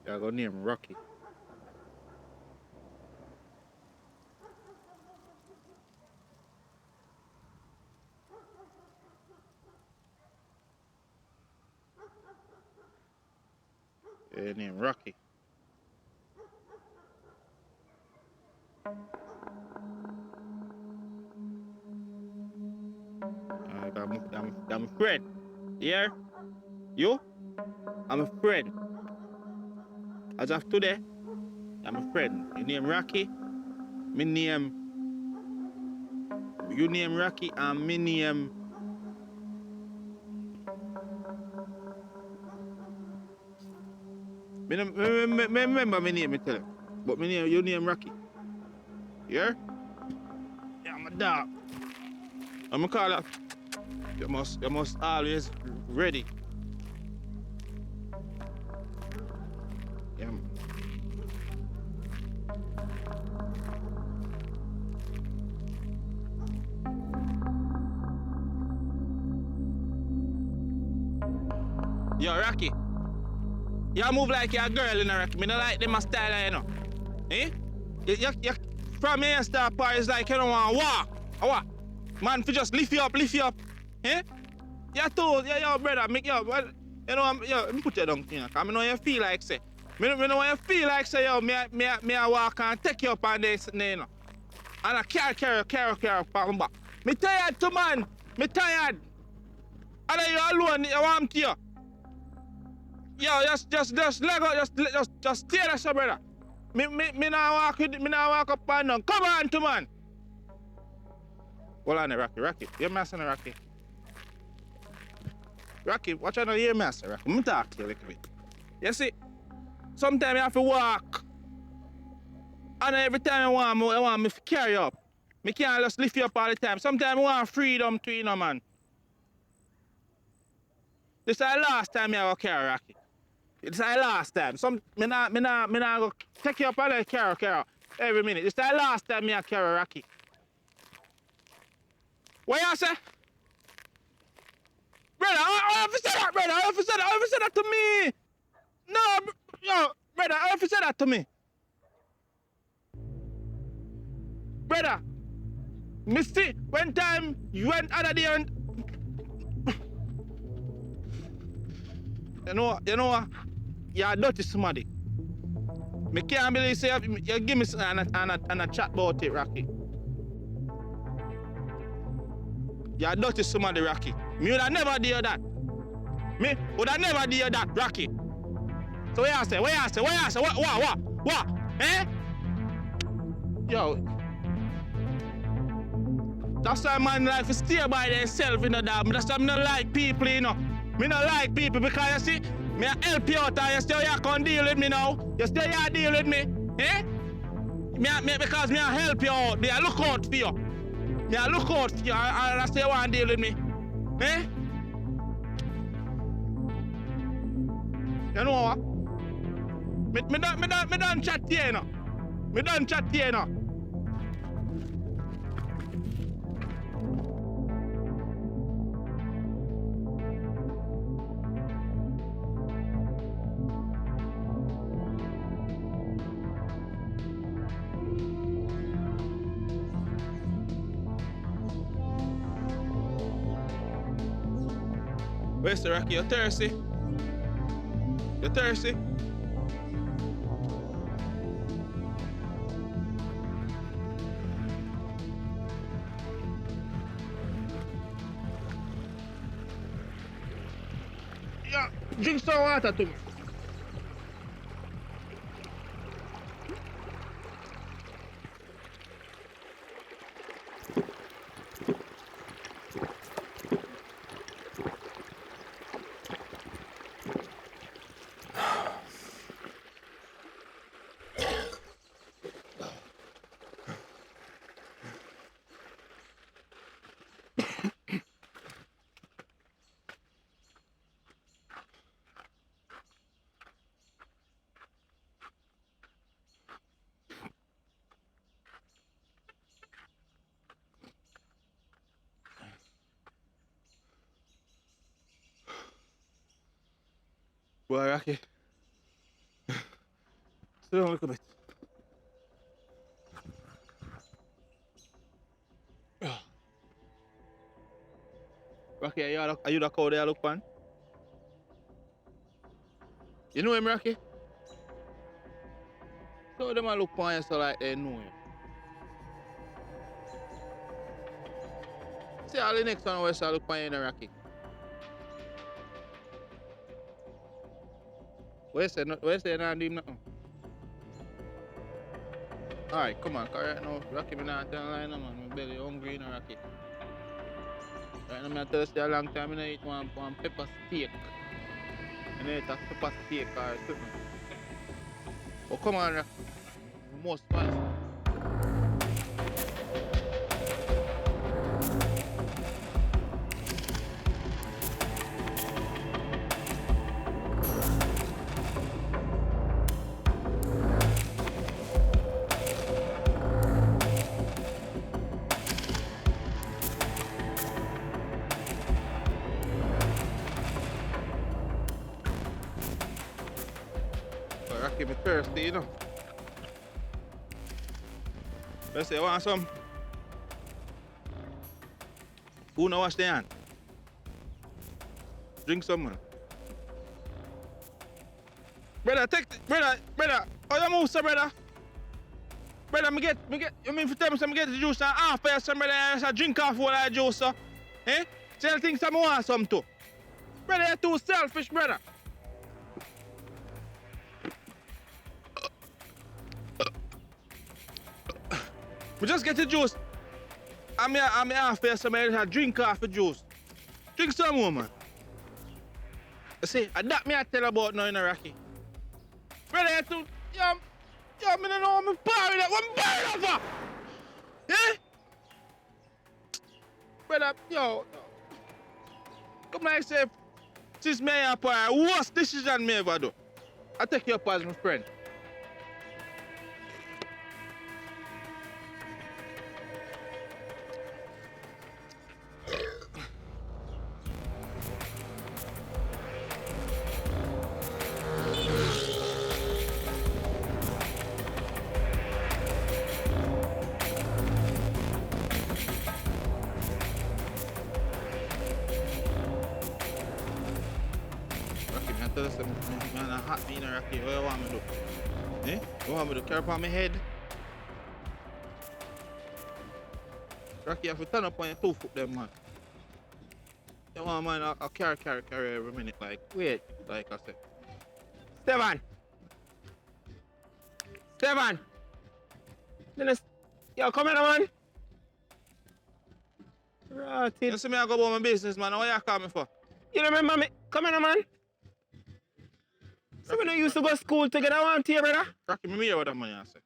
I go name Rocky. Name Rocky. I'm a friend. Yeah? You? I'm a friend. As of today, I'm a friend. You name Rocky. Me name. You name Rocky and me name. Me remember my name, me tell you. But me name, you name Rocky. Yeah? Yeah, I'm a dog. I'm a call that. You must always ready. Yeah. Yo, Rocky. You move like you're a girl in a Rocky. Me don't like them style, you know. Eh? You from here start parties like you don't want to walk. Or what? Man, if you just lift you up. Eh? You told, yo, brother, make yo, well, you know, yo, me put you down, you know, cause I know you feel like say. Me know when you feel like say, yo, me I walk and take you up on this, you know. And I carry up on back. Me tired too, man. Me tired. And then you alone, you want to you. Yo, just let go, just stay there, so brother. Me now walk up and down. Come on, to man. Hold on, Rocky. You messing Rocky. Rocky, watch out, you me Rocky. Let me talk to you a little bit. You see, sometimes you have to walk. And every time I want me to carry you up. Me can't just lift you up all the time. Sometimes I want freedom to, you know, man. This is the last time I go carry Rocky. This is the last time. Me not go take you up and then carry every minute. This is the last time I carry Rocky. What you say? Brother, I have to say that, brother. I have to say that to me. No, yo, brother, I have to say that to me. Brother, me see, when time you went other day and... You know what? You're dirty somebody. Me can't believe say you give me something and a chat about it, Rocky. You're dirty somebody, Rocky. Me would have never do that. Me would have never do that, Rocky. So what you say? What? Eh? Yo. That's why man like to stay by themselves, you know, that. That's why I don't like people, you know. Me don't like people because you see, me help you out and you still here come deal with me now. You still here deal with me. Eh? Because me help you out. Me look out for you. Me look out for you and I still want to deal with me. Eh? You know what? Me don't chat here, you know. Me don't chat here, you know. Where's the Rocky? You're thirsty? You're thirsty? yeah, drink some water to me. Boy, Rocky. Sit down a little bit. Rocky, are you the cow there look pan? You know him, Rocky? So them a look pan you so like they know you. See all the next one where I look pan you, Rocky. Where say not do him nothing? Alright, come on, cause right now, Rocky me not tell lie no man, my belly hungry, you know, Rocky. Right now, I'm tell you a long time, I eat one pepper steak. I eat a pepper steak or something. Oh, come on, Rocky. Most spicy. Rocky me thirsty, you know. Let's say, want some? Who no wash their hand? Drink some, man. Brother, brother, how you move, sir, brother? Brother, you mean for tell me some get the juice and half for some brother, I drink off all that juice, sir? Eh? Tell things some want some too. Brother, you're too selfish, brother. We just get the juice. I'm half for some I drink off the juice. Drink some more, man. You see, that me I tell about now in Rocky. Brother, you too, yo, me don't know me power that one bird over. Eh? Brother, yo. Come like say, since me and power, worst decision me ever do. I take you up as my friend. Tell us, man, I hot me in a Rocky. What you want me to do? Eh? You want me to carry up on my head? Rocky, you have to turn up on your 2 foot them, man. You want, man, I'll carry every minute. Like, wait, like I said. Stevan! Yo, come here, man. Rotted. You see me, I go about my business, man. What you call me for? You remember me? Come here, man. So we don't used to go to school together, one here, brother? Rocky, me hear what that man you say.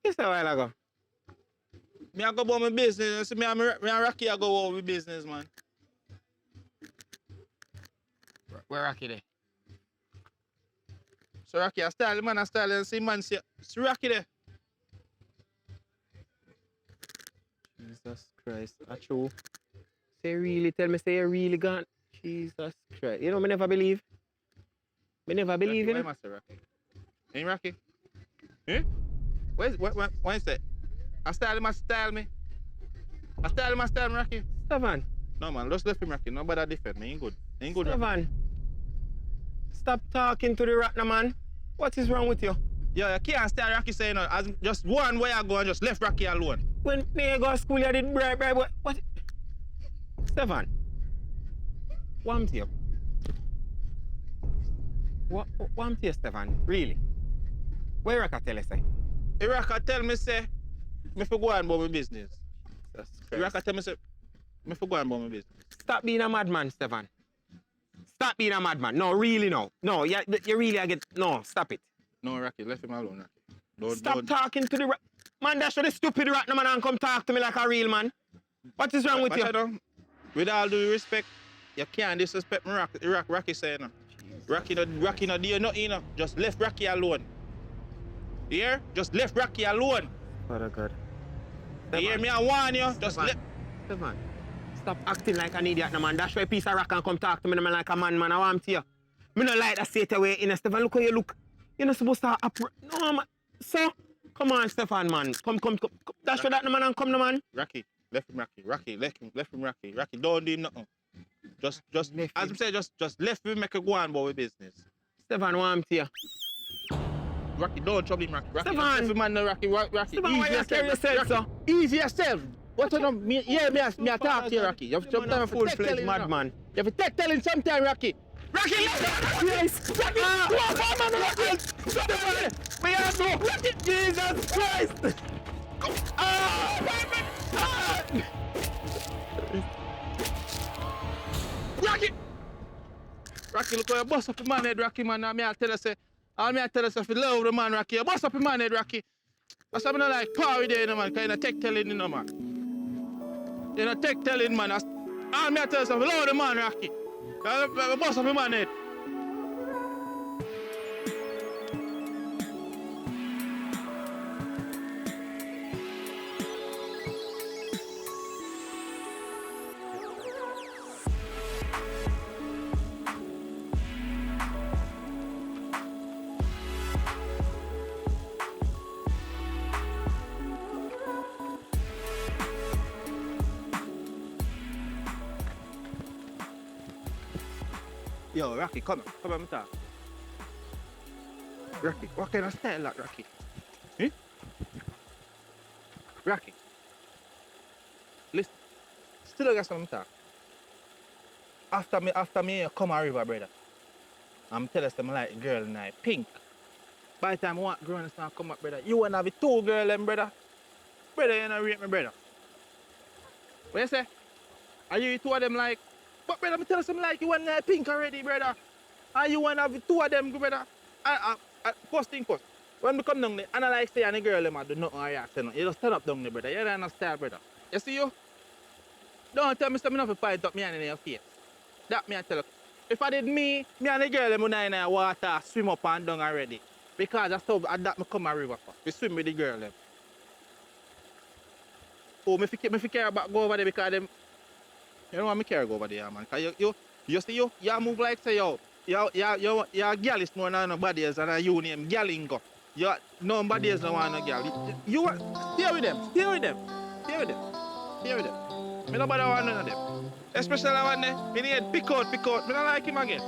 Yes, a while ago. Me I go about my business. You see me and Rocky, I go about my business, man. Where Rocky there? So Rocky, I style, man, I style, and see man, see Rocky there. Jesus Christ, that's true. Say really, tell me, say you really gone. Jesus Christ. You know, me never believe. Me never believe Rocky, in why it. am I say Rocky? Ain't Rocky? Eh? What is that? I style me. I style me, Rocky. Stevan. No, man, just left him, Rocky. Nobody defend me. Ain't good. Rocky. Stevan. Stop talking to the rat, man. What is wrong with you? Yeah, you can't style Rocky saying no. As just one way I go and just left Rocky alone. When me go to school, you did bribe. What? Stevan. What am to you? What am to you, Stefan? Really? What you reckon tell you, say? Iraka tell me say, me for go on about my business. Jesus Iraka Christ. tell me say, me for go on about my business. Stop being a madman, Stefan. Stop being a madman. No, really, no. No, you really, no, stop it. No, Rocky, left him alone, Rocky. Stop talking to the man. That's the stupid rat, no man, and come talk to me like a real man. What is wrong with you? With all due respect, you can't disrespect me, Rocky saying, no. Rocky no do nothing, you know. Just left Rocky alone. You hear? Just left Rocky alone. Father God. You hear me? I warn you. Just left. Stefan, stop acting like an idiot, no man. That's why a piece of rock and come talk to me, no man, like a man, I want to you. Me no like that straight away, you know, Stefan. Look how you look. You're not supposed to no, man. So, come on, Stefan, man. Come. That's why that no man and come, no man. Rocky, left him Rocky. Rocky, left him Rocky. Rocky, don't do nothing. Just as I say, just left him make a go on about business. Stefan, want to you. Rocky, don't trouble him, Rocky. Stefan. Left him, man, no, Rocky. Stefan, why you carry yourself, so? Easy yourself. What you know? Me talk to you, Rocky. You have to a full-fledged madman. You have to tell him sometime, Rocky. Rocky, yes! Rocky! Rocky! We are no! Rocky! Jesus Christ! Rocky! Rocky, look how you bust up your man head, Rocky, man. I tell you, say, if you love the man, Rocky, you bust up your man head, Rocky. That's why I don't like power there, you know, man, because you don't take telling, you know, man. You don't take telling, man. I tell you, if you love the man, Rocky, you bust up your man head. Yo, Rocky, come on, talk. Rocky, what kind of style like Rocky? Eh? Rocky. Listen, still got something to talk. After me come a river, brother. I'm telling them like the girl and I pink. By the time one girl and come up, brother, you wanna have two girls and brother. Brother, you wanna rate me, brother. What you say? Are you two of them like? But brother, I'm telling them like you want pink already, brother. And you want to have two of them, brother. First thing first. When we come down there, and I like say and the girl them do nothing or react, you just stand up down there, brother. You don't understand, brother. You see you? Don't tell me something enough to point up me and in your face. That me I tell you. If I did me and the girl them would in the water, swim up and down already. Because that's how that me come a river for. We swim with the girl them. Oh, me care about go over there because them. You know what I care go over there, man. Cause you see you move like say yo girl is more than nobody else and you name girlingo. Nobody else don't want no girl. You stay with them. Me nobody want none of them. Especially one day, me need pick out. Me don't like him again.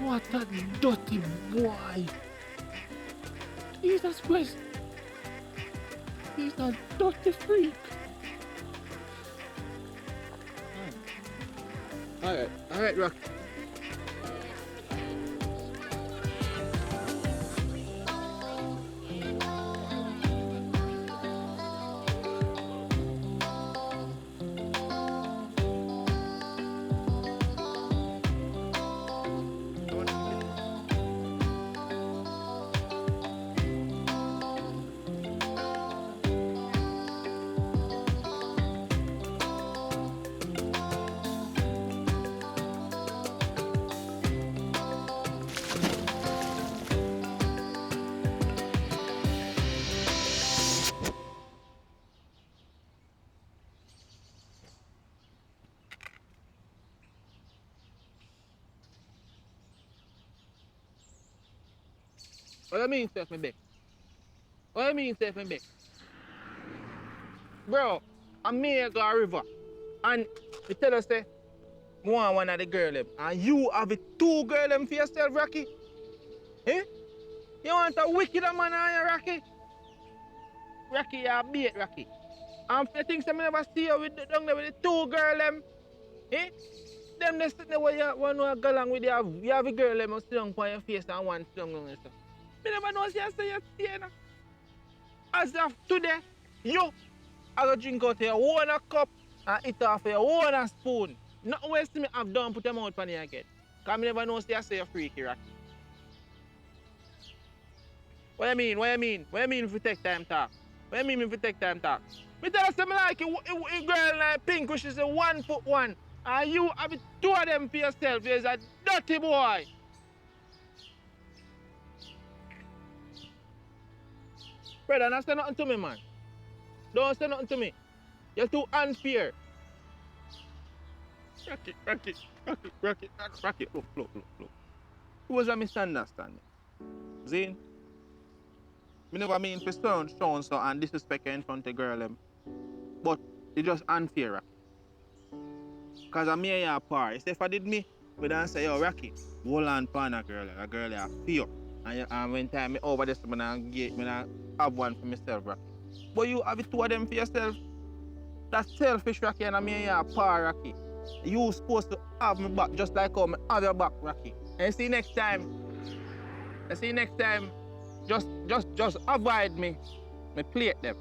What a dirty boy. Jesus Christ. He's a dirty freak. Alright, Rock. What you mean, self me back? What you mean, self me back? Bro, I'm me go a river. And you tell us, say, I want one of the girl them. And you have it 2 girl them for yourself, Rocky? Eh? You want a wicked man on you, Rocky? Rocky, you're a bait, Rocky. And if you think I never see you with down there with the 2 girl them, eh? Them they sit there where you want to go along with you have a girl them sit down on your face and one sit down on you. Me never know say you stay now. As of today, you I go drink out of your own cup and eat off your own spoon. Not waste me have done put your mouth on you again. Cause me never know say you're freaky, Rocky. What you mean? What you mean? What you mean if we take time talk? What you mean if we take time talk? Me tell you something like a girl like Pink, which is a 1'1", and you have 2 of them for yourself. You're a dirty boy. Brother, don't say nothing to me, man. Don't say nothing to me. You're too unfair. Rocky. Look. It was a misunderstanding. Zane, me never mean to sound so and disrespect you in front of the girl them. But it's just unfair, Rocky. Cause I'm here a par. If I did me, we don't say, yo, Rocky, hold on pan a girl I feel. And when time me over this, I have one for myself, Rocky. But you have 2 of them for yourself. That's selfish, Rocky, and I'm here a par, Rocky. You supposed to have me back just like how I have your back, Rocky. And you see next time, just avoid me. Me plate them.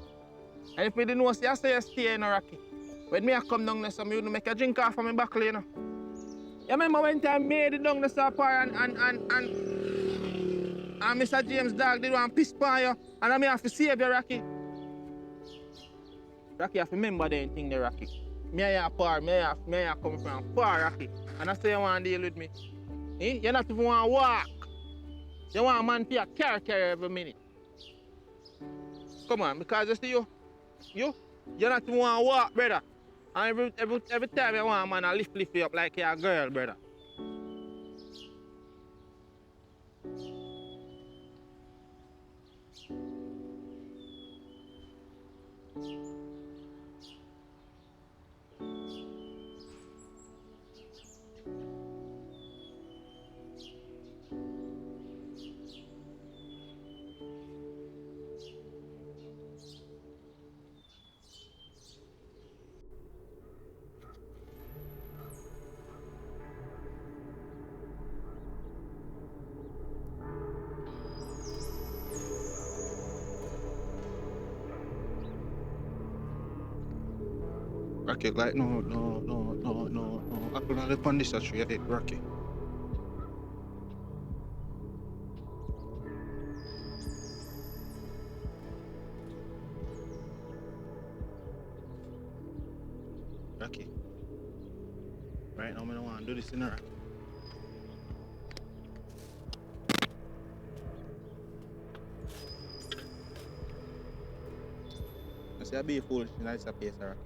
And if me didn't know, say I say you stay in Rocky. When me I come down there, so me make a drink off of my buckle, you know. You remember when time me did down the par and Mr. James dog did one piss on you, and I may have to save you, Rocky. Rocky, have to remember the thing there, Rocky. Me I par, me I come from far, Rocky. And I say you want to deal with me. Eh? You not even want to walk. You want a man to carry every minute. Come on, because you see you not even want to walk, brother. And every time you want a man to lift you up like you're a girl, brother. Rocky, like, no. I could not live on this tree, Rocky. Rocky. Right now, I don't want to do this in a Rocky. I say I be foolish in that place, Rocky.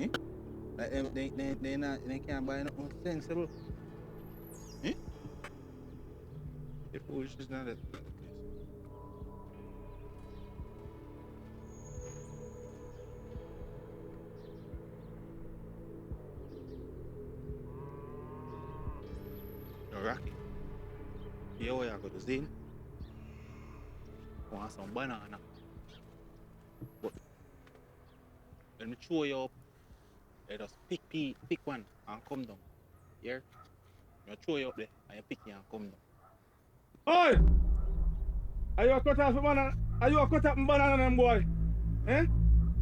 Eh? Like they can't buy nothing sensible. Eh? The foolish is not that place. Yo, Rocky. Here we are going to Zane. Want some banana. But when we throw you up, you just pick one and come down. Here, you throw you up there and you pick it and come down. Oi! Are you a cut off banana? Are you a cut up banana them boy? Eh?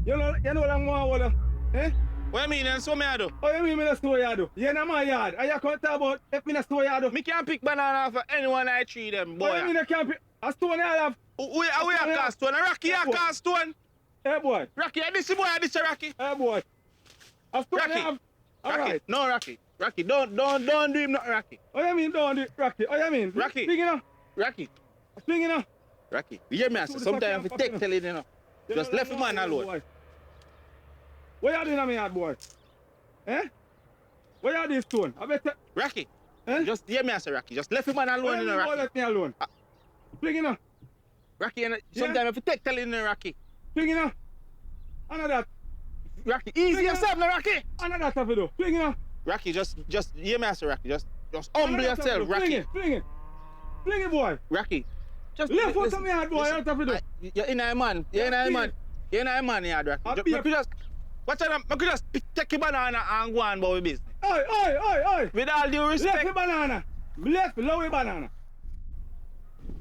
You know them more eh? What you mean and so me I do? Oh, you mean me the store you do? You know my yard. Are you cut about if me the store you do? Me can't pick banana for anyone I treat them, boy. What you mean you can't pick? A stone you have? We a cast stone, Rocky a cast stone. Hey boy. Rocky, this boy, this Rocky. Hey boy. A stone Rocky. you have? Rocky, no Rocky. Rocky, don't do him nothing, Rocky. What you mean don't do it, Rocky? What you mean? Rocky. Speaking of. Rocky. Speaking of. Rocky, you hear me? I say sometimes if you take telling you know. Just left the man alone. What you doing in my yard, boy? Eh? What you doing, stone? I bet. Rocky, Eh? just hear me, I say Rocky. Just left the man alone, you know, Rocky. Let me alone. Fling it now. Rocky, and Yeah. sometimes if you take telling you, Rocky. Fling it now. Another. Rocky, easy Fling it yourself now, Rocky. Another stuff you do. Fling it now. Rocky, just, hear me, Master Rocky. Just humble Another stuff you yourself, do. Rocky. Fling it. Fling it. Fling it, boy. Rocky, just Left foot listen, on me hard, boy. What stuff you do? You're in a man. You're in a man. You're in a man, yeah, Rocky. I'll Just, be you could just, watch out, you could just take your banana and go on about your business. Oi. With all due Left respect. the banana. Left low banana.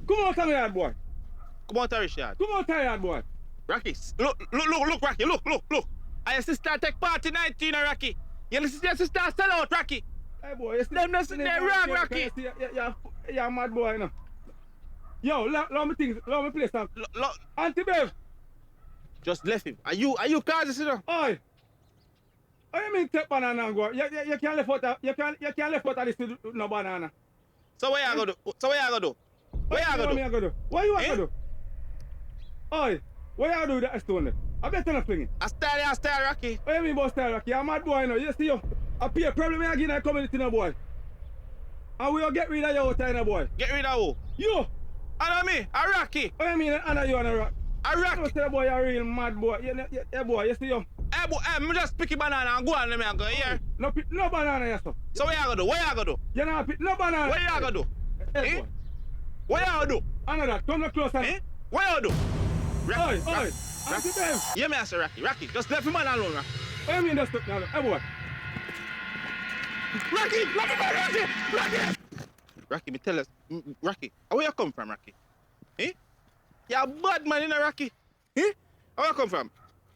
Come out of me hard, boy. Come on, Richard. Come out of yard, boy. Rocky, look, Rocky, look. I your sister take part in 19, Rocky. Your sister sell out, Rocky. Hey, boy. You see, Them not sitting there wrong, Rocky. You're mad boy, you know. Yo, let me play some. Look, Auntie Bev. just left him. Are you causing, you know? Oi. What you mean take banana and go? You can't left out you can't left out of this with no banana. So what you gonna do? What you gonna do? What you want Eh? to do? Oi, what you gonna do with that stone there? I better not fling it. I style, Rocky. What you mean about style, Rocky? You're a mad boy, you know. You see you. I pay a problem again in the community, no boy. And we will get rid of you out there, no boy. Get rid of who? You! I know me, a Rocky. What you mean, Anna, you on a rock? A You Rocky. say, boy, you're a real mad boy. Yeah, boy, you see you. Hey, boy, me just pick a banana and go on, let me go here. No banana, yes, sir. So what you gonna do? You know, no banana. What you gonna do? Hey, Eh? boy. What you gonna do? Another, come no closer. Eh? What you gonna do? Oi. Auntie Bev. Yeah, me, I say Rocky. Just left him man alone, Rocky. What you mean that's stuck now? Hey, boy. Rocky, me tell us, Rocky, where you come from, Rocky? Eh? You're a bad man, you know, Rocky. Eh? Where you come from?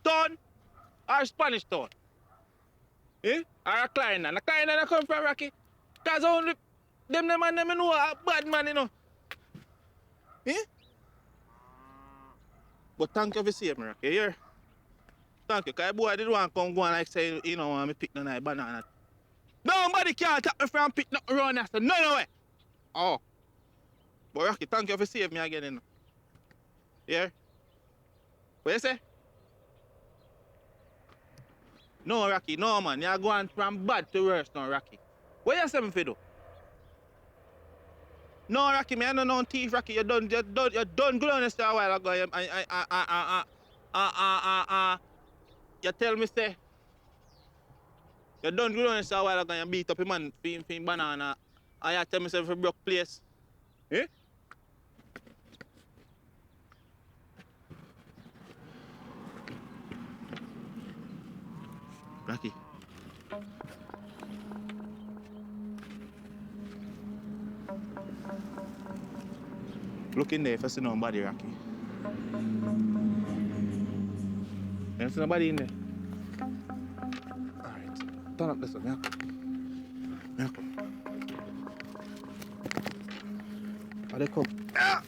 Town or Spanish town? Eh? Or a client? And a client that come from, Rocky? Because only them man, them know a bad man, you know. Eh? But thank you for saving me, Rocky, here. Thank you, because boy, I didn't want to come go and like say, you know, want me pick no nice banana. Nobody can tap me from pick nothing around there, so no way. Oh. But Rocky, thank you for saving me again, you know. Yeah? What you say? No, Rocky, no, man. You're going from bad to worse now, Rocky. What you say me for do? No, Rocky, me I don't know thief, Rocky. You done good on yourself a while ago. You tell me, say, you done good on yourself a while ago and beat up a man for banana. And you tell me, say, for broke place. Eh? Rocky. Look in there if I see nobody, Rocky. You see nobody in there? Alright. Turn up this one, yeah? How they come? Ah!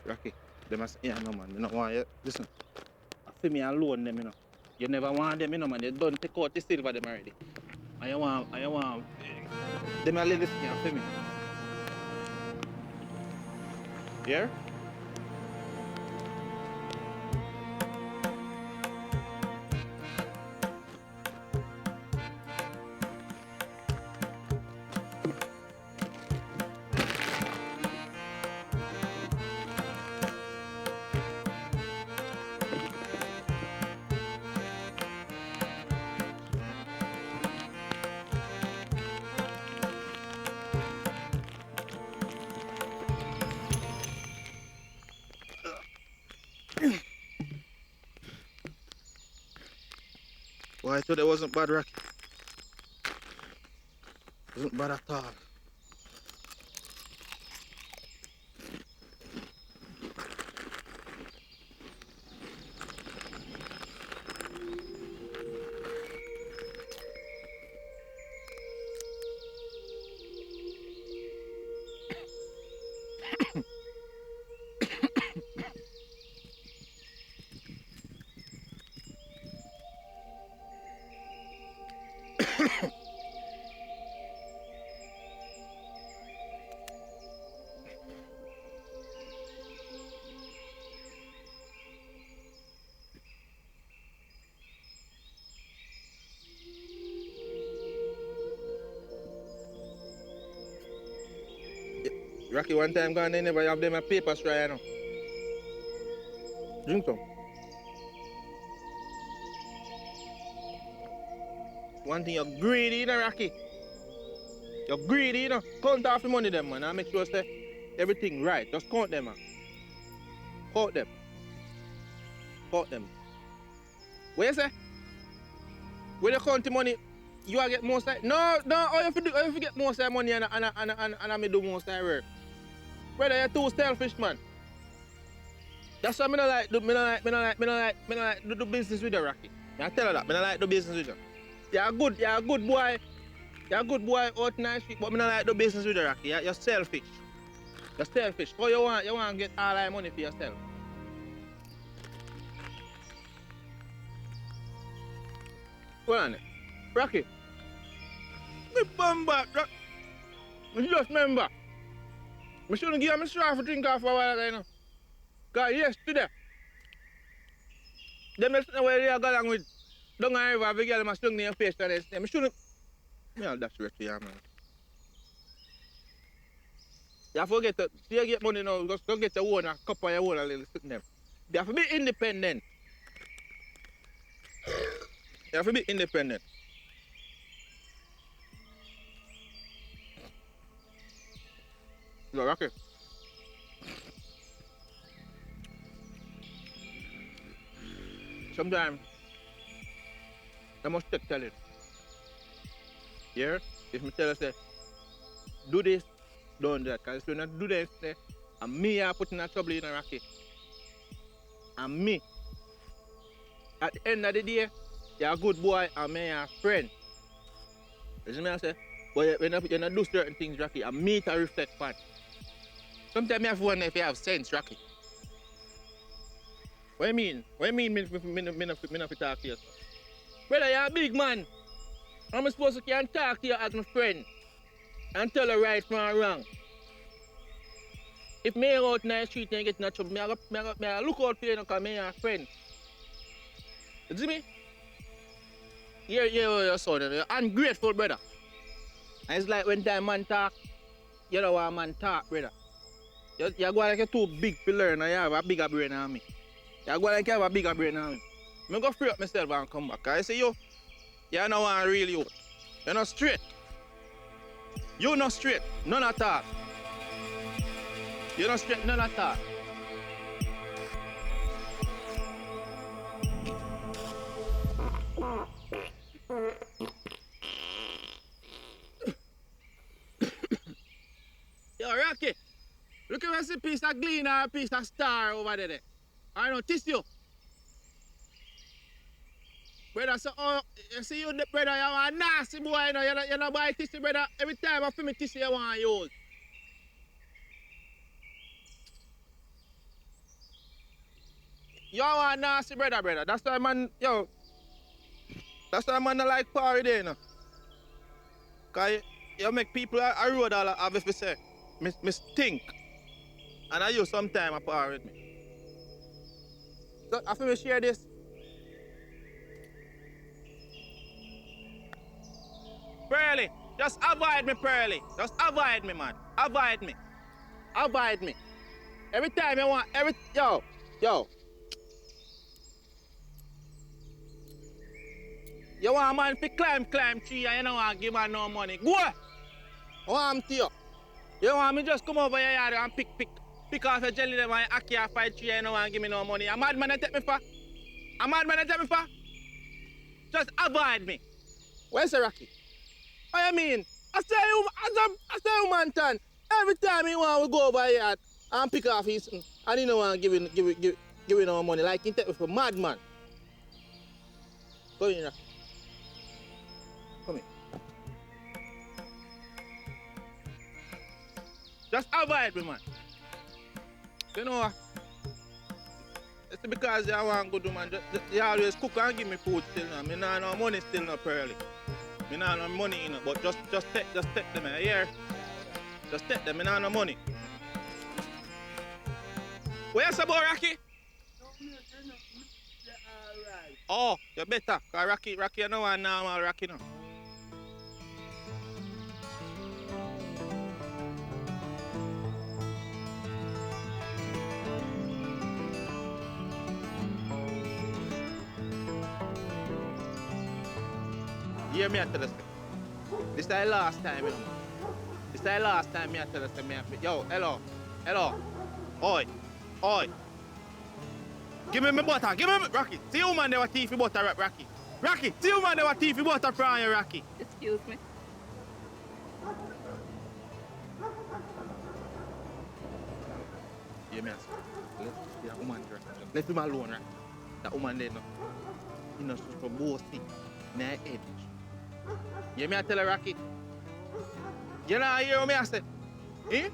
Rocky, them must, yeah, no man, you know why, listen, I feel me alone them, you know. You never want them, you know, man, they don't take out the silver them already. And you want, them a little listen, you feel me? Yeah? Well, I thought it wasn't bad, Rocky. It wasn't bad at all. Rocky one time gone, they never have them a paper straw, you know. Drink some. One thing, you're greedy, you know, Rocky. You're greedy, you know. Count off the money, them, man. And make sure say everything right. Just count them, man. Count them. Count them. What you say? When you count the money, you will get more side. No, all you have to get more side money and I do more side work. Brother, you're too selfish, man. That's why I don't like do business with you, Rocky. I tell you that, I don't like do business with you. You're a good boy. You're a good boy out in the street, but I don't like do business with you, Rocky. You're selfish. You're selfish. All you want to get all that money for yourself. Go on there. Rocky. Me bumba. You just remember. I shouldn't give him a straw for drink off for a while ago, you know. Because yesterday, them just know where they go along with down the river, every girl must stung in your face and they say, I shouldn't. That's right to you, man. You forget to, you get money now, just go get your own, a cup of your own, a little sitting them. You have to be independent. You have to be independent. Look, Rocky. Sometimes, I must take telling. Yeah? If I tell you, say, do this, don't do that. Because if you not do this, and me are putting a trouble in a Rocky. And me. At the end of the day, you're a good boy and me are a friend. You see me I say? But when you not do certain things, Rocky, and me to reflect back. Sometimes I have to wonder if you have sense, Rocky. What do you mean? What do you mean me not talk to you? Brother, you're a big man. I'm supposed to can talk to you as my friend and tell you right from wrong. If me out in the street and get in trouble, me I look out for you because me are a friend. You see me? Yeah, your son, you're ungrateful, brother. And it's like when that man talk, you know what man talk, brother. You're going like you're too big to learn and you have a bigger brain than me. You're going like you have a bigger brain than me. I'm going to free up myself and come back. I say, you're not one real youth. You're not straight. You're not straight. None at all. You're not straight, none at all. Yo, Rocky. Look at this piece of glean or a piece of star over there. I don't tease you. Brother, so you see you, brother, you're a nasty boy, you know. You're not buy tissue, brother. Every time I feel me tissue, you want to use. You are a nasty brother. That's why man, that's why man I like party there, you know. Because you make people a road all have if you say, me stink. And I use some time a party with me. So after me share this, Pearly, just avoid me, Pearly. Just avoid me, man. Avoid me. Avoid me. Every time you want, yo. You want a man to climb tree and you don't want to give man no money. Go! I want him to you. You want me just come over your yard and pick off a jelly them and act your fight tree and you don't want to give me no money. A madman to take me for? A madman to take me for? Just avoid me. Where's the Rocky? What you mean? I say you man tan. Every time he want to go over your yard and pick off his and he don't want to give you no money. Like he take me for madman. Go in, Rocky. Come here. Just avoid me, man. You know what? It's because I want to go to man. You always cook and give me food still now. Me not no money still not Pearly. Me not no money in it, but just take them here. Just take them, me not no money. What you say about Rocky? Oh, you better. Cause Rocky, you know one normal Rocky now. Hear me I tell us. This is the last time, you know. This is the last time me I tell us. Yo, hello. Oi. Give me my butter. Give me Rocky. See you man, they were teeth butter, Rocky. Rocky, see you man, they were teeth butter from you, Rocky. Excuse me. Yeah, me ask. Let woman dress. Let him alone, right? That woman there, no. You know, she's for boasting. In her head. Yeah, me I tell her, Rocky. You know, hear what me I say? Eh?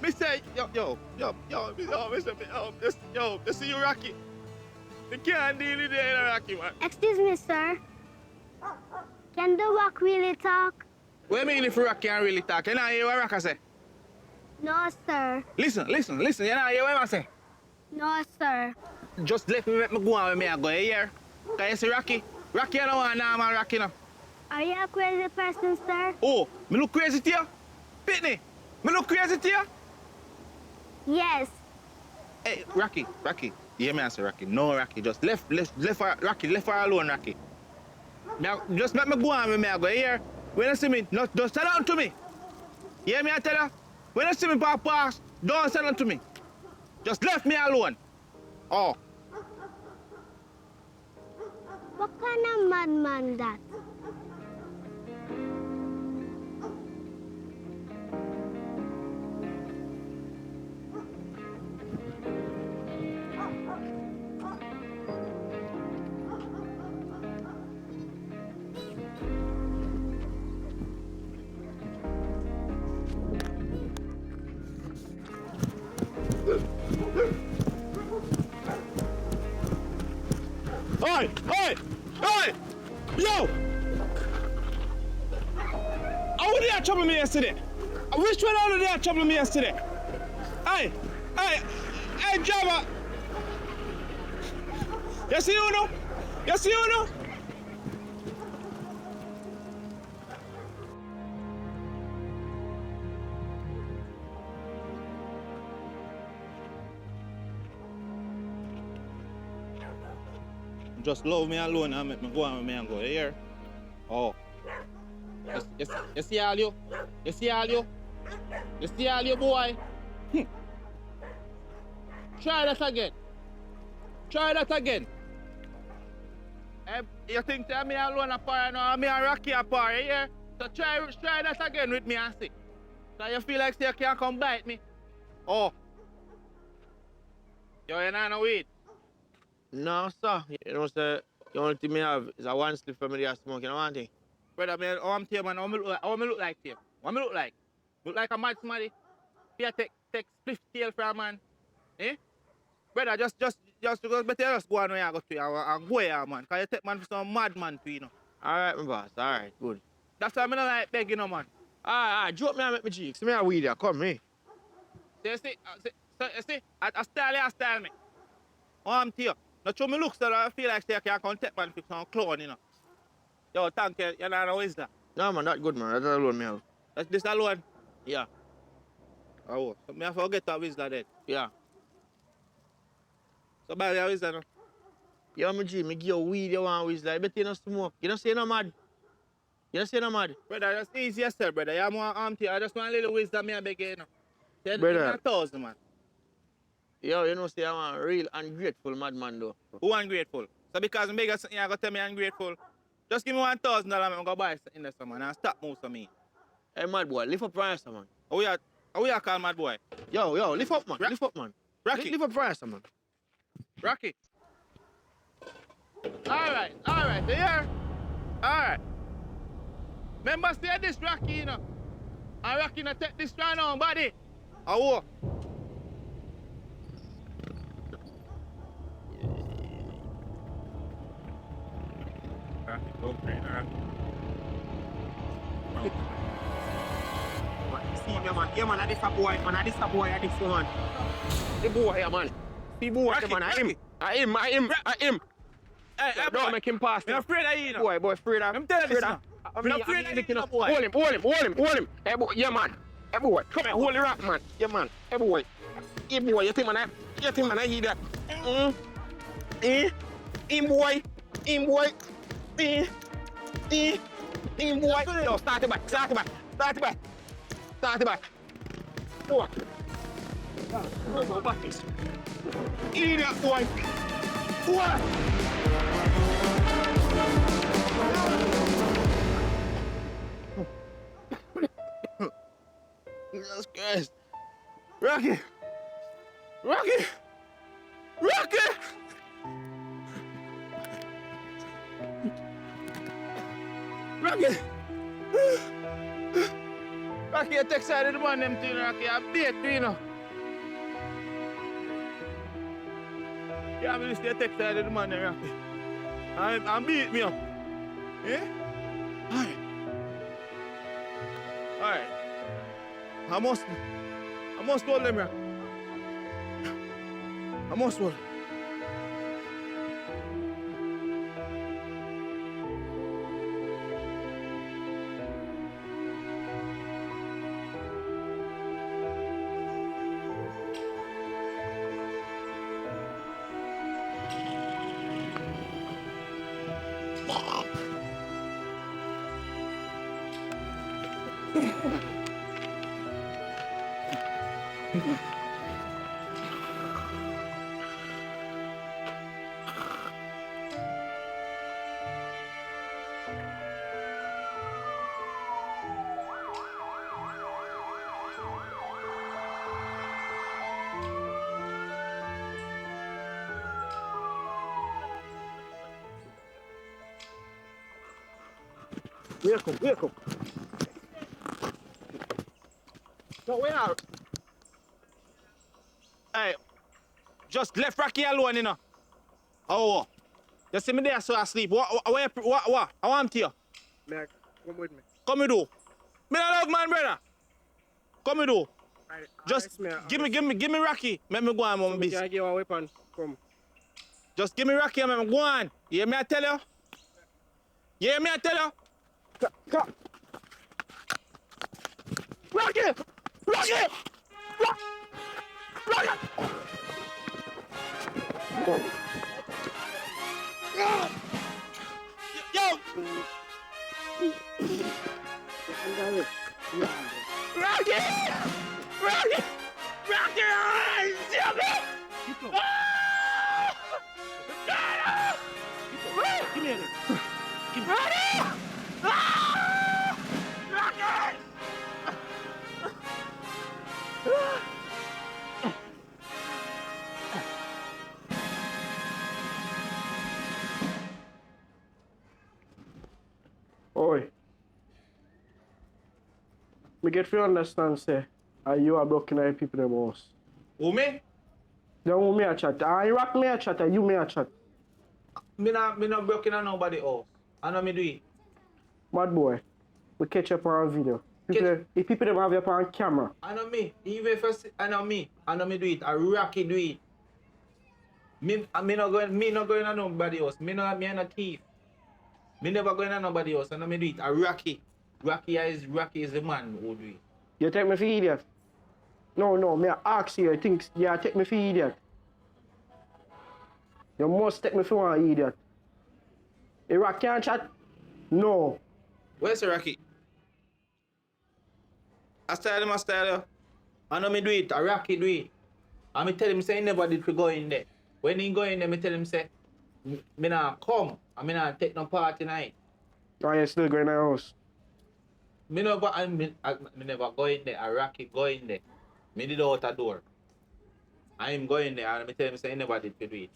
Me say, yo, you see you, Rocky. You can't deal with it, Rocky, man. Excuse me, sir. Can the rock really talk? What do you mean if Rocky can't really talk? You know, hear what Rocky say? No, sir. Listen. You know, hear what I say? No, sir. Just let me go on with me, I go here. Can you see Rocky? Rocky, I don't want normal Rocky now. Are you a crazy person, sir? Oh, me look crazy to you? Pitney, me look crazy to you? Yes. Hey, Rocky. Hear me answer, Rocky. No, Rocky. Just left her, Rocky. Left her alone, Rocky. Now, just let me go on with me, I go here. When you see me, just tell on to me. Hear me, I tell you? When you see me pass, don't send on to me. Just left me alone. Oh. What kind of madman that? Hey! Yo! How did they trouble me yesterday? Which one out of there trouble me yesterday? Hey, driver! You see you know? Just love me alone and make me go on with me and go here. Oh. You see all you? You see all you, boy? Try that again. You think that me alone a par now, me and Rocky a par, yeah? So try that again with me and see. So you feel like you can't come bite me? Oh. Yo, you know no weed? No, sir. You know, sir, the only thing I have is a one slip for me to smoke, you know one thing? Brother, man, I'm here, man. How me look like to you? What me look like? Look like a mad somebody? Here, take split tail from a man. Eh? Brother, just because better just go on where I go to you and go here, man. Because you take man for some mad man to you know. Alright, my boss. Alright, good. That's why I don't like begging, you know, man. Alright, drop me and make me cheeks. See me a weed here. Come, me. So you see, I style me. I'm here. Not show me looks that I feel like I can't contact man for some clown, you know. Yo, thank you. You know how is that? No, man, that's good, man. That's alone, me have. That's this alone? Yeah. Oh, so me have to forget that Whistler then. Yeah. So bad that Whistler no? Yo, me G, me give you weed, you want Whistler. I bet you don't smoke. You don't say no mad. Brother, that's easy yourself, brother. You're more armed. I just want a little wisdom me I beg you, you know. Then Brother. 1,000, man. Yo, you know, say I'm a real ungrateful madman, though. Who ungrateful? So because I beg you something, you going to tell me ungrateful? Just give me $1,000 and I'm going to buy something there, man, and stop most of me. Hey, mad boy, lift up price, man. How we are call mad boy? Yo, lift up, man. Lift up, man. Rocky. Lift up price, man. Rocky. Alright, you hear? Alright. Remember say this Rocky, you know. And Rocky not take this right now, buddy. Oh. See me, man. Yeah, man, this a boy, this one. The boy here, man. The boy here, man. I him. Hey, Don't make him pass. I'm afraid of you, know. Boy, afraid of. I'm telling you, I'm afraid of you, boy. Hold him. Hey, boy, yeah, man. Hey, boy, come here, hold the rock, man. Yeah, man. Hey, boy. Hey, boy, you think, man, I hear that? Him, boy. Team boy. Yo, start it back. Start it back. Start it back. Start it back. What? Oh, back this. Idiot boy. What? Jesus Christ. Rocky! Rocky! Rocky! Rocky! Rocky, I take side of the man, them thing, Rocky. I beat you, you know. Yeah, I'm just take side of the man, Rocky. I'm beat me up. Eh? Alright. Alright. I must hold them, Rocky. I must hold. Wake up. No, wait out. Hey, just left Rocky alone, you know. Oh, you see me there so asleep. What? I want you. Man, come with me. Come with you. Me not love man, brother. Come with you. Right, Just give me Rocky. Let me go on, my business. Can I give a weapon? Come. Just give me Rocky and let me go on. You hear me I tell you? You hear me I tell you? Come. Rocky! Rocky! Rocky! Yo! Rocky! Rocky! Rocky! Stop it! Give me it. Give me it. Oi. Me get you understand, say, are you are broken eye people them house? Who me? Then who me a chat? You rock me a chat, you me a chat. Me not broken on nobody house. I know me do it. Mad boy, we catch up on video. If people them have you up on camera. I know me. Even first, I know me do it. A Rocky do it. Me not going on nobody else. Me not a thief. Me never going on nobody else. I know me do it. A Rocky. Rocky is the man who do it. You take me for idiot? No, me ask you, I think you take me for idiot. You must take me for one idiot. Iraq can't chat? No. Where's the Rocky? I style you. I know me do it. A Rocky do it. And me tell him say he never did to go in there. When he go in there, me tell him say, me not come. And me not take no part tonight. Oh, you still going to the house? Me never go in there. A Rocky go in there. Me did out a door. I am going there and me tell him say he never did to do it.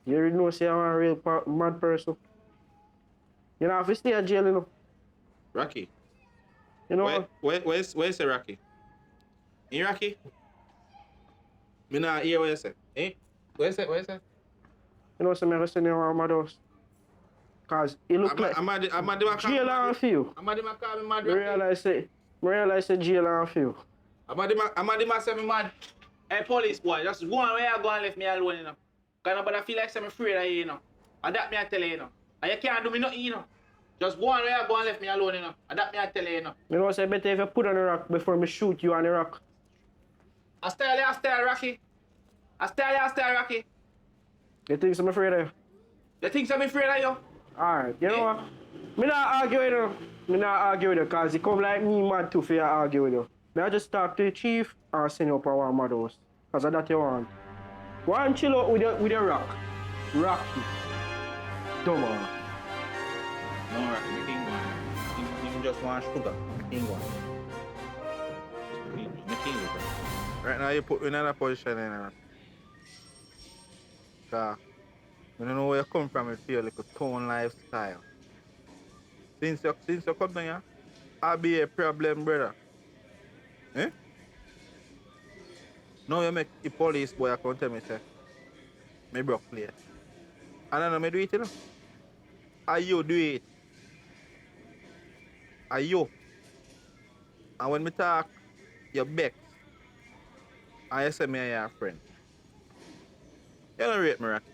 You already know say I'm a real mad person. You know, if you stay in jail, you know. Rocky. You know Where's the Rocky? In Rocky? Me not hear what you say. Eh? Where's it? You know, so I'm going to send you around my house. Because it look like I'm at the jail and feel. I'm at the call me mad. I realize say jail and feel. I'm at the say me mad. Hey, police boy, just go on where you go and leave me alone, you know. Because nobody feel like I'm afraid of you, you know. And that me I tell you, you know. And you can't do me nothing, you know. Just go on where you go and leave me alone, you know. And that me I tell you, you know. You know, say better if you put on the rock before me shoot you on the rock. I style, Rocky. I style, Rocky. You think I'm afraid of you? You think I'm afraid of you? Alright, you know what? Me not argue with you. Me not argue with you because it come like me mad too for you argue with you. Me I just talk to the chief and send you up a one mad house. Because of that you want. One chill out with your rock. Rocky. Dumb man. No, Rocky, me king one. Him just want sugar. Me king one. Me king it, bro. Right now you put me in another position, Cause I don't know where you come from, it feel like a town lifestyle. Since you come down here, I'll be a problem, brother. Eh? Now you make the police boy come tell me say, me broke plate. And I know me do it, you know. Are you do it? Are you? And when me talk, you vex. And you say me and your friend. You don't rate me, Rocky.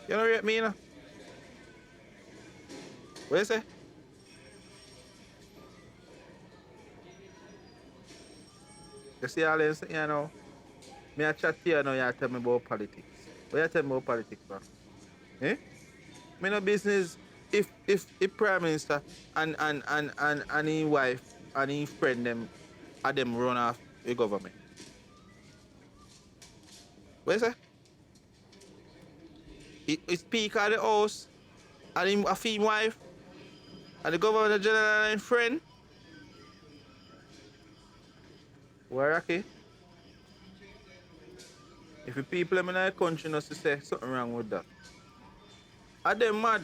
You don't rate me, you know. What you say? You see all this, you know. Me a chat to you now, you tell me about politics. What you tell me about politics, bro? Eh? Me no business if Prime Minister and his wife and his friend them run off the government. What you say? He speaker of the house and him a female wife and the governor general and his friend. Where Rocky? If the people in the country not to say something wrong with that. Are them mad?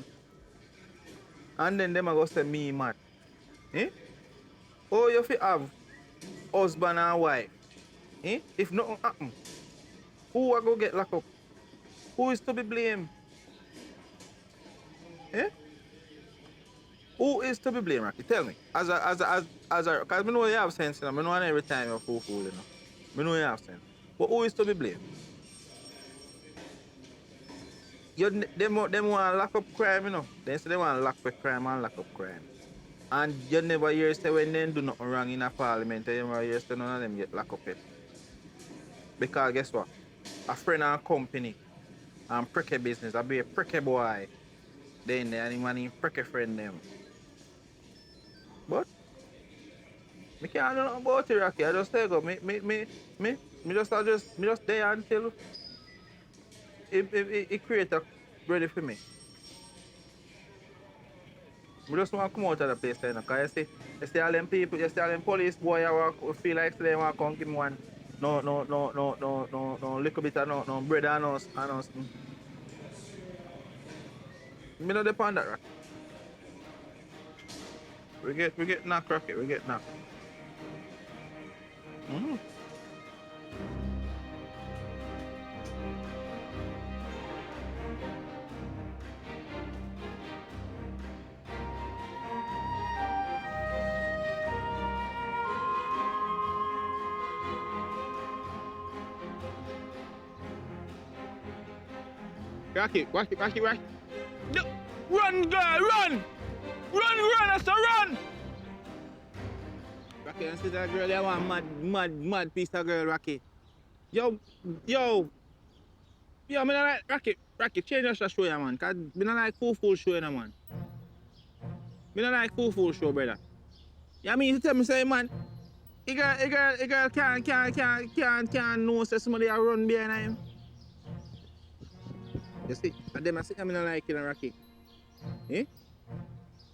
And then them a go say me mad. Eh? Oh, you fi have husband and wife. Eh? If nothing happen, who a go get locked up? Who is to be blamed? Eh? Who is to be blamed, Rocky? Tell me. As a, because I know you have sense, you know. I know every time you're fool, you know. I know you have sense. But who is to be blamed? Them want to lock up crime, you know. They say they want to lock up crime and lock up crime. And you never hear say when they do nothing wrong in a parliament, you never hear say none of them get locked up yet. Because guess what? A friend and company and pricky business, I be a pricky boy. Then they and him and him pricky friend them. But me can't do nothing about it, Rocky. I just take up. Me just there until it create a ready for me. We just want to come out of the place, you know, because you see all them people, you see all them police boy, I feel like they want to come give me one, no, little bit of no bread and us. Me not depend on that, Rocky. We get knocked, Rocky, we get knocked. Mm-hmm. Rocky. No. Run, girl, run! Run, that's a run! Rocky, you see that girl, you want mad piece of girl, Rocky. Yo, me not like, Rocky, change your show, yeah, man, because me not like fool show, man. Me not like fool show, brother. You mean to tell me, say, man, a girl can't know, say somebody a run behind him? You see, and them I say I'm not like it, Rocky. Eh?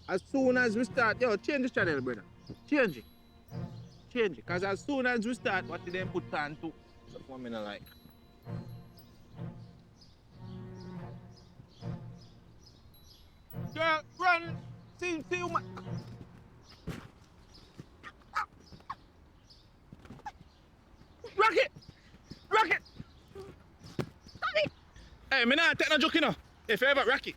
As soon as we start, change the channel, brother. Change it. Because as soon as we start, what did they put on to? That's what I not like. Girl, run! See you, man. Rocket! Hey, me not take no joke, you know. If you ever, Rocky.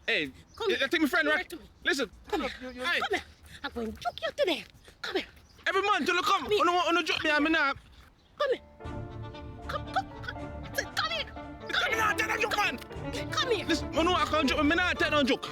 Hey, you take my friend, Rocky. Listen. Come here. Hey. Come here. I'm going to joke you today. Come here. Every man till you come. You don't joke me, I'm not. Come here. Come here. Me not take no joke, man. Come here. Listen, I know I can't joke, me not take no joke.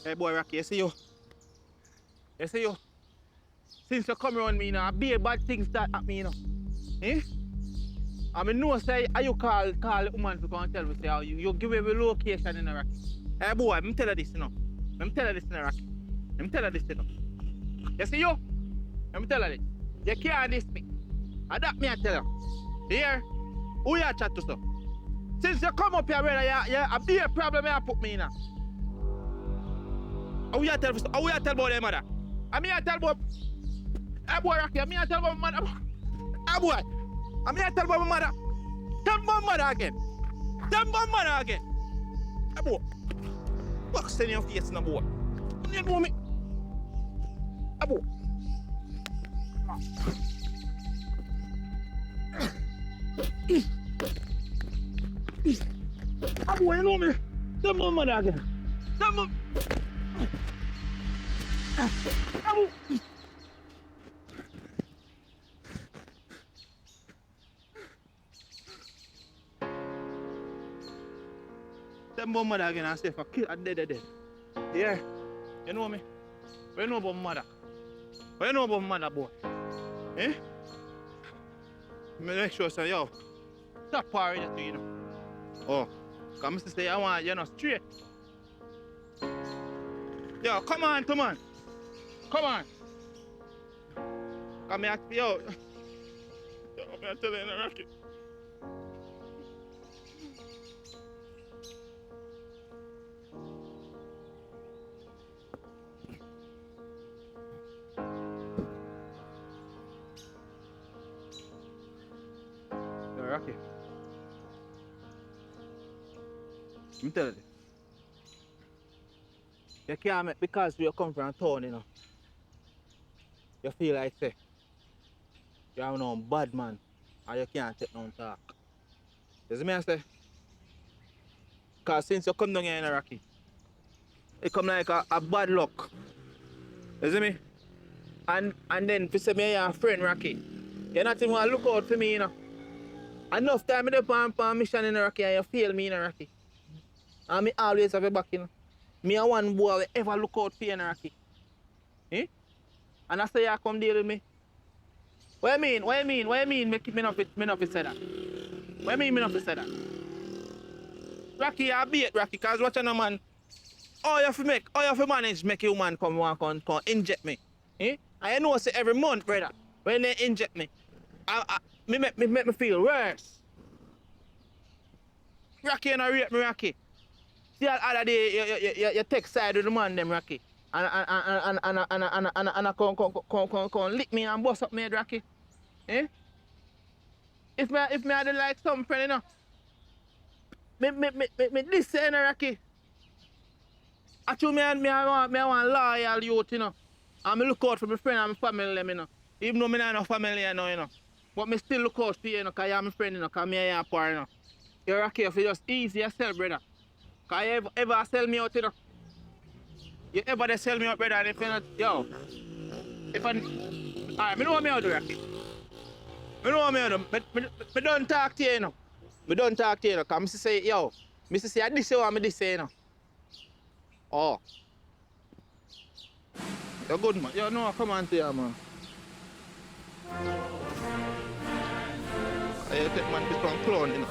Hey boy Rocky, you see you? You see you? Since you come around me, you know, be bad things start happening, you know. Eh? I mean, no say, how you call the woman to come and tell me, say, how you give away location in Rocky. Hey boy, I'm tell you this, you know. I'm tell you this in Rocky. I'm tell you this, you know. You see you? I'm tell you this. You can't diss me. And that me I tell you. Here, who you chat to, so? Since you come up here, brother, you be a problem you put me in. How you tell about them mother? I mean I tell about hey boy Rocky, I mean I tell about my mother. Hey boy, I mean I tell about my mother. Tell my mother again. Tell my mother again. Hey boy, box in your face now boy. You know me. Hey boy. Hey boy, you know me. Tell my mother again. Tell my Them bomb mother again and say for kill a dead. Yeah. You know me? What you know about mother? What you know about mother boy? Eh? Make sure say yo. Stop parring it you know. Oh. Come to say I want you know straight. Yo, come on. Come on. Come here, yo. Yo, I'm telling you, Rocky. Yo, Rocky. I'm telling you. You can't make because you come from town, you know. You feel like say you have no bad man and you can't take no talk. You see me I say? Cause since you come down here in Rocky, it come like a bad luck. You see me? And then if you say me you're a friend Rocky, you're not even want to look out for me, you know. Enough time I do on mission in Rocky and you fail me in Rocky. And me always have your back, you know. Me a one boy will ever look out for you in Rocky. Eh? And I say you come deal with me. What you mean? What you mean? Me not say that. What you mean me not say that? Rocky, you beat Rocky, cause watch on a man. All you have to manage make you man come inject me. Eh? And you know say every month, brother, when they inject me, me make me feel worse. Rocky you know rape me, Rocky. See the other day you take side with the man them Rocky. And I come lick me and bust up me head, Rocky. Eh? If me had like some friend, you know. Me this say, you know, Rocky. Actually, I want loyal youth, you know. And me look out for my friend and my family, you know. Even though me not no family, you know. But me still look out for you, you know, because you're my friend, you know, because me are your part, you know. You're Rocky, if you just easy yourself, brother. Because you ever sell me out, you know. You ever they sell me out, brother, and if you not, yo. Alright, me know what me do, Rocky. Me know what me do. Me don't talk to you, you know. Me don't talk to you, you know, because I say, yo. I say, this you want me this say, you know. Oh. You're good, man. You know, come on to you, man. You take man become clown, you know.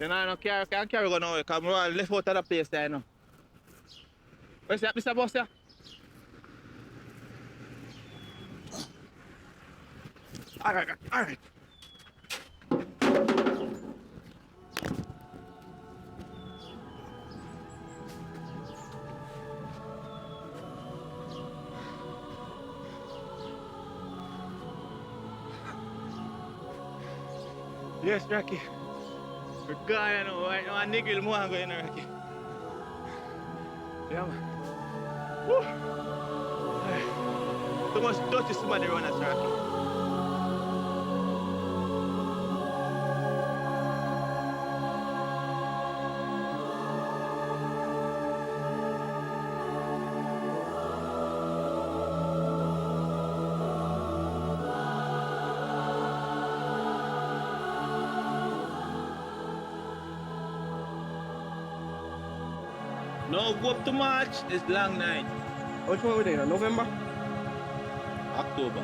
You know, I don't carry, can't carry go nowhere because I'm left out of the place there, you know. Where's that, Mr. Boss, yeah? Alright, alright. Yes, Rocky. We're going, you know, right now, I nigga more going, Rocky. Yeah, man. Woo. Too much dirty somebody run us, Rocky. No, go up to March, it's long night. Which one we doing? November? October.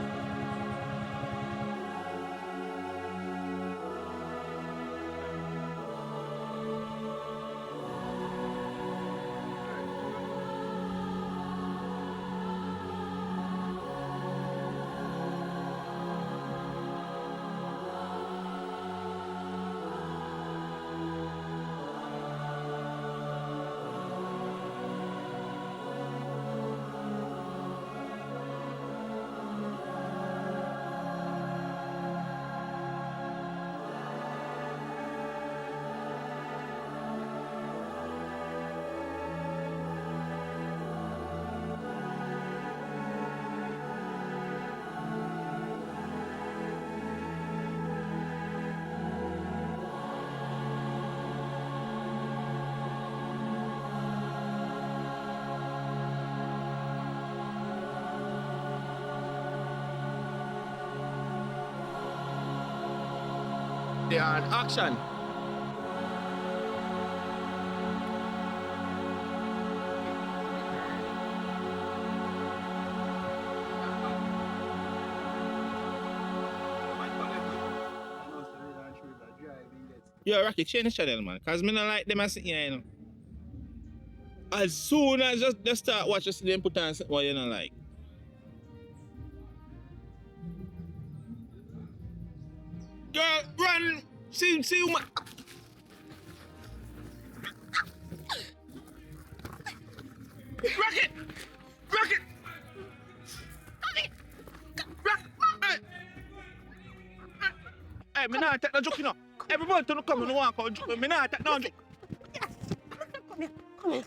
They are in action. Yo, Rocky, change the channel, man. Because me not like them as here, you know. As soon as just start watching, them put on what you don't like. Girl, run! See you, man. Rocket! Rocket! Rocket! Hey, me not take no joke, you know. Everybody to come and walk out joke. Me not take no joke. Come here, come here.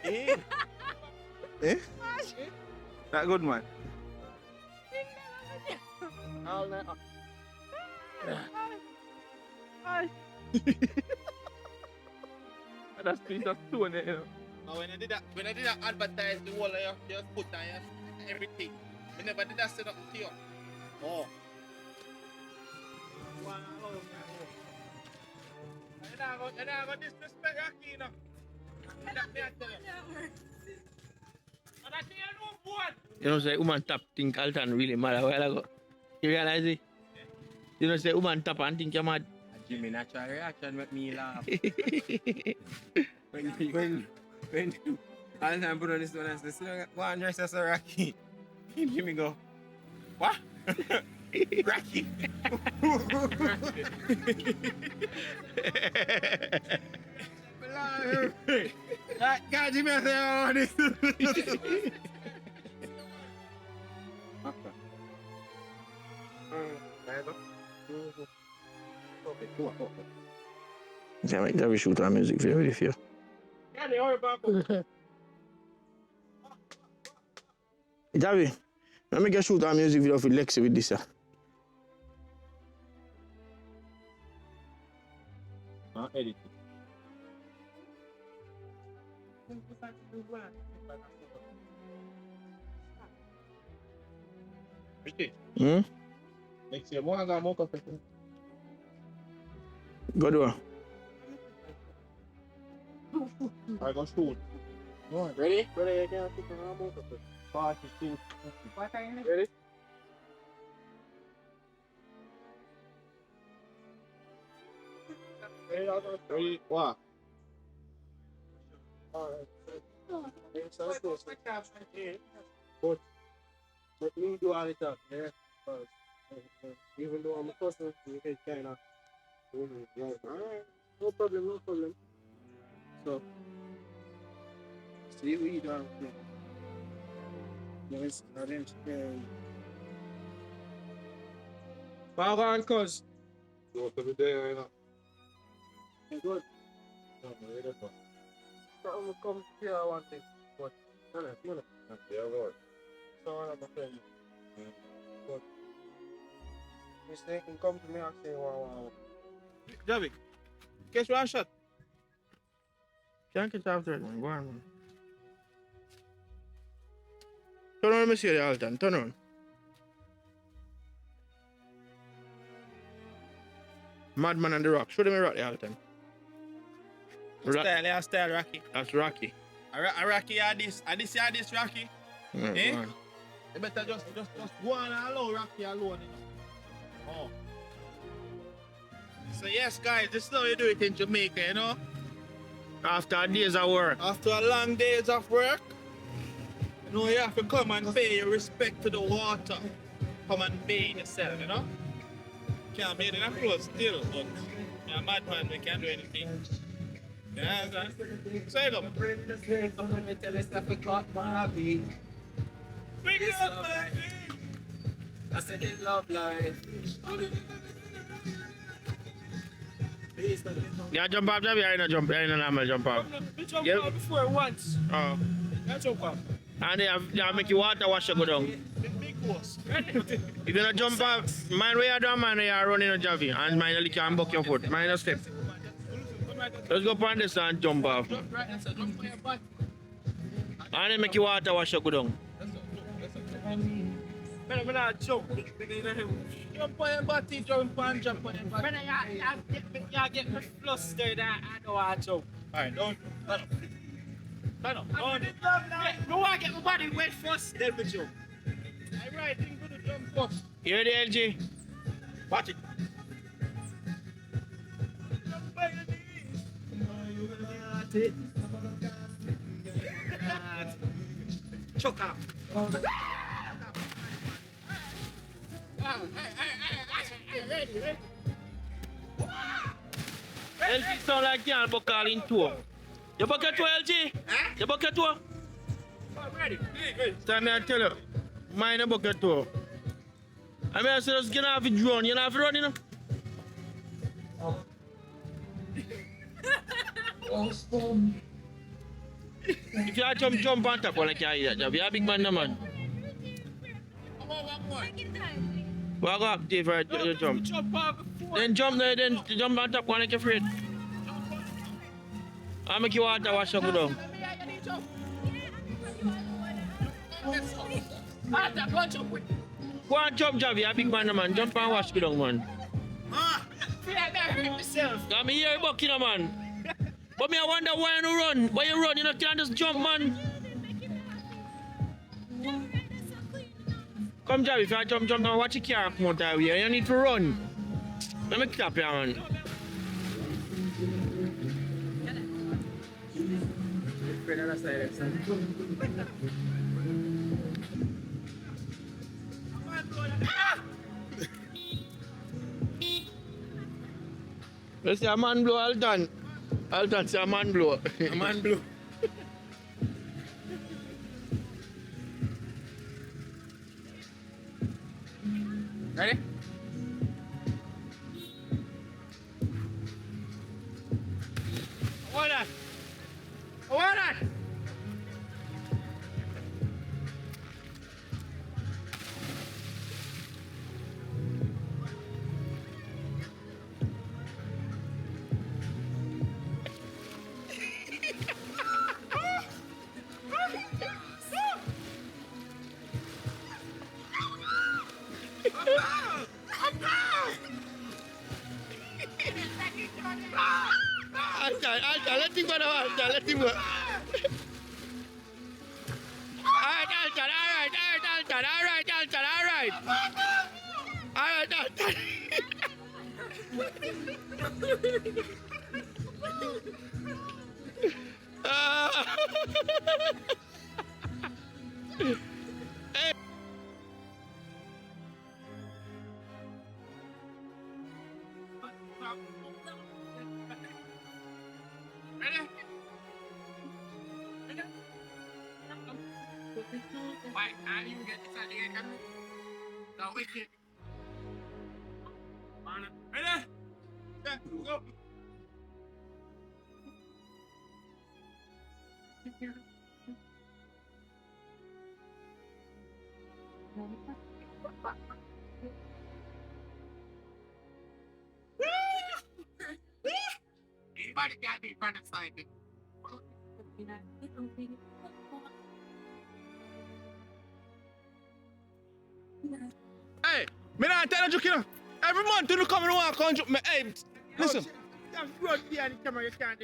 Eh? Eh? That good, man. All night. That's piece of stone, you know. When I did that advertise the whole of your foot and everything. I never did that set up to you. Oh. Wow. And I got disrespect Rocky, you know. That me I tell you. And that thing I know what? You know, say woman tap think ALTON really mad a while ago. You realize it? You know, say woman tap and think you're mad. Jimmy, natural reaction make me laugh. when ALTON put on this one and says, go and dress as a Rocky. Jimmy go, what? Rocky. God, Jimmy, I say, oh, this. Yeah, make that we shoot our music video with you. Javi, let me get shoot our music video with Lexi with this. Edit. Next year, more than more coffee. Go do it. I go shoot. Ready? Ready, I can't pick around both of them. 42. Ready? Ready? What? Alright. So close. But let me do all the talk, yeah? Because even though I'm a person, you can kind of. Alright, no problem, no problem. So, see what you done. Yes, not them scary. Power on, cuz. Go to the day, you know. You good? No, ready for. So I'm gonna come here one thing. But, no, no. Yeah, Lord. So I'm a friend. But, you say you can come to me and say, wow. Javi, catch one shot. Can't catch after it, man. Go on, man. Turn on, let me see the Alton. Turn on. Madman and the Rock. Show them the Rock, the Alton. Style Rocky. That's Rocky. A Rocky are this. And this are this Rocky. Yeah, Eh? go on. You better just go on and allow Rocky alone, you know. Oh. So yes, guys, this is how you do it in Jamaica, you know. After days of work. After a long days of work, you know, you have to come and pay your respect to the water. Come and bathe yourself, you know. Can't bathe in a clothes still, but you're a madman, we can't do anything. Yeah, so you go. Big up, baby. I said it love life. Yeah, jump up, Javi. I ain't no jump. I ain't no normal jump up. We jumped Yep. out before once. Oh. I jump up. And they make you water wash you go down. Big boss. If you don't jump up, mind where you do, mind where you are running a Javi. And mind you can buck your foot. Mind a step. Just go on this and jump off. And they make you water wash you go down. I'm not jump. Jump on your body, jump on your body. When I get me flustered, I know I jump. Alright, don't. Stand up. Don't. No, I get my body wet first, then we jump. Alright, think for the jump first. You ready, LG? Watch it. Choke up. LG sound like you buck all in two. You bucket two, LG? You bucket two? Ready? Time I tell you, mine a bucket two. I mean, I say just get off the drone. You know have to run, you know? If you jump on top, like you are, you're a big man, no man. Well, go up, Dave, right? You jump. Then jump there, then jump on top, like you're afraid. I'll make you water wash up down. Go and jump, Javi, you're a big man, no man. Jump and wash down, man. Come here, buck, you know, man. But me, I wonder why you run. Why you run? You know, can't just jump, man. Come, Javi, if you jump and watch your car come out that way. You need to run. Let me clap you, man. Let's see a man blow, Alton. Alton, see a man blow. A man blue. Ready? What that? What that? Alton, let him go now, Alton, let him go. Alright, Alton, alright. Alright, Alton. Hey. Ready? Why? I even get this again. No, we can't. Ready? Yeah, go. Anybody got me front of side? Hey, me not tell you, kid. Every month you come and walk on me. Hey, listen. Run behind the camera, you can't.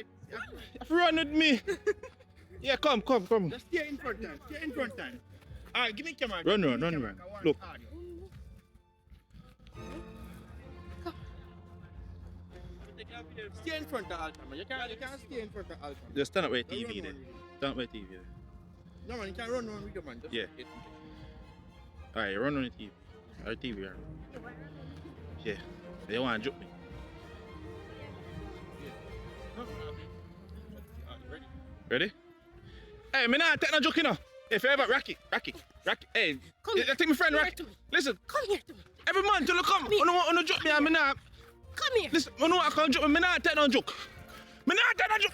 Run with me. Yeah, come. Just stay in front time. Stay in front time. Alright, give me camera. Run. Look. Stay in front of Alton, man. You can't stay in front of Alton. Just stand up with TV there. Stand up with TV there. No man, you can't run with the man. Just Yeah. Alright, run on the TV. Our TV, right? Yeah. They want to joke me. Ready? Hey, me not take no joke, you know. If you ever Rocky. Hey, Come here. take my friend Come Rocky. here to me. Listen, Come here to me. every month you come, Come here. on no joke me, and me not. Come here. Listen, you know I can't joke me not take no joke. Me not take no joke.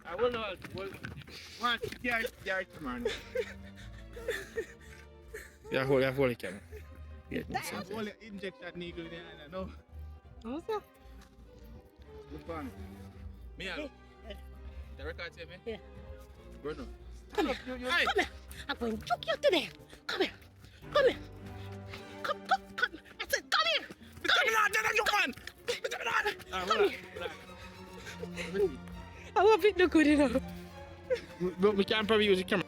I will not. One, yeah, man. Yeah, hold the camera. Yeah, All the injection needle there, no. What's up? Look on. Me and the record say me? Yeah. Bro, no. Come here. Hey. Come here. I'm going to choke you today. Come here. Come. I said, come here. Come here, take no joke, man. Come here. I hope it look good enough. But we can't probably use the camera.